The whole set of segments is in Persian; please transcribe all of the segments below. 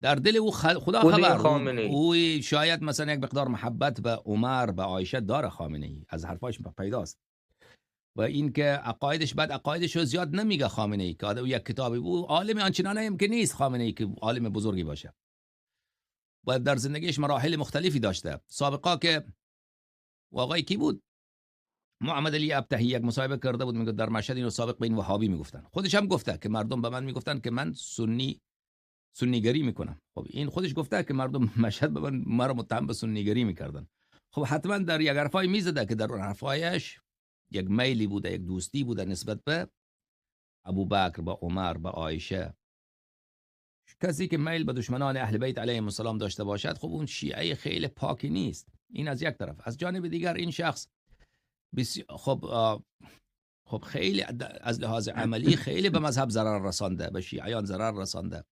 در دل او خدا خود این خبر، خامنه‌ای. او شاید مثلا یک مقدار محبت به عمر به عایشه داره خامنه ای، از حرفاش پیداست. و این که عقایدش بعد عقایدش رو زیاد نمیگه خامنه ای، که او یک کتابی او عالم آنچنانه هم که نیست خامنه ای که عالم بزرگی باشه. و در زندگیش مراحل مختلفی داشته. سابقا که آقای کی بود، محمد علی ابتهی، یک مصاحبه کرده بود، میگه در مشهد اینو سابق به این وهابی میگفتن. خودش هم گفته که مردم به من میگفتن که من سنیگری میکنم. خب این خودش گفته که مردم مشهد به من مرا متهم به سنیگری میکردن. خب حتما در یک حرفای میزده که در اون حرفایش یک میلی بوده، یک دوستی بوده نسبت به ابوبکر، به عمر، به عایشه. کسی که میل به دشمنان اهل بیت علیهم السلام داشته باشد، خب اون شیعه خیلی پاکی نیست. این از یک طرف. از جانب دیگر این شخص خب خیلی از لحاظ عملی خیلی به مذهب ضرر رسانده، به شیعیان ضرر رسانده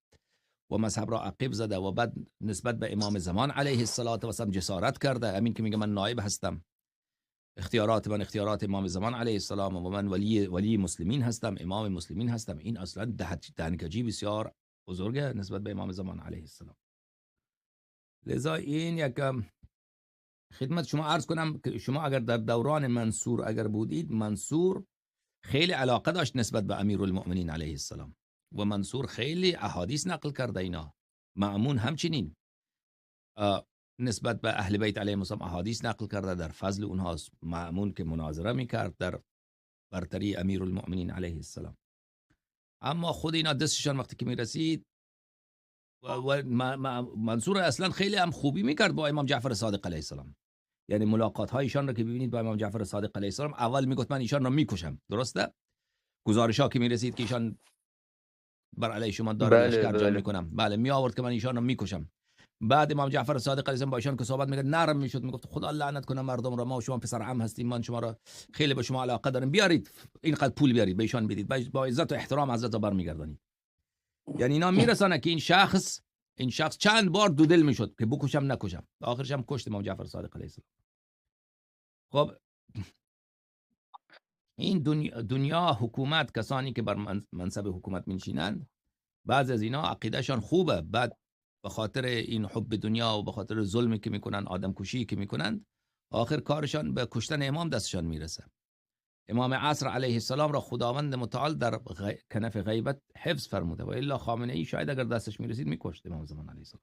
و مذهب را عقب زده و بعد نسبت به امام زمان علیه السلام جسارت کرده. همین که میگه من نایب هستم، اختیارات من اختیارات امام زمان علیه السلام و من ولی مسلمین هستم، امام مسلمین هستم. این اصلا دهنکجی بسیار بزرگه نسبت به امام زمان علیه السلام. لذا این یک خدمت شما عرض کنم که شما اگر در دوران منصور اگر بودید، منصور خیلی علاقه داشت نسبت به امیرالمؤمنین علیه السلام و منصور خیلی احادیث نقل کرده. اینا مأمون همچنین نسبت به اهل بیت علیهم السلام احادیث نقل کرده، در فضل اونها مأمون که مناظره میکرد در برتری امیرالمؤمنین علیه السلام. اما خود اینا دستشان وقتی که میرسید و منصور اصلا خیلی هم خوبی میکرد با امام جعفر صادق علیه السلام. یعنی ملاقات های ایشان رو که ببینید با امام جعفر صادق علیه السلام، اول میگفت من ایشان رو میکشم، درسته؟ گزارش ها که میرسید که ایشان بر علیه شما داره لشکر جمع میکنم، بله می آورد که من ایشان رو میکشم. بعد امام جعفر صادق علیه السلام با ایشان که صحبت میکرد نرم میشد، میگفت خدا لعنت کنه مردم را، ما و شما پسر عم هستیم، من شما را خیلی به شما علاقه دارم، بیارید اینقدر پول بیارید به ایشان بدید، با عزت و احترام حضرت را برمیگردانید. یعنی اینا میرسانه که این شخص چند بار دودل میشد که بکشم نکشم، آخرش هم کشت امام جعفر صادق علیه السلام. خب این دنیا حکومت، کسانی که بر منصب حکومت میشینند، بعضی از اینا عقیدهشان خوبه، بعد به خاطر این حب دنیا و به خاطر ظلمی که میکنن، آدم کشی که میکنند، آخر کارشان به کشتن امام دستشان میرسه. امام عصر علیه السلام را خداوند متعال در کنف غیبت حفظ فرموده و الا خامنه ای شاید اگر دستش میرسید میکشت امام زمان علیه السلام.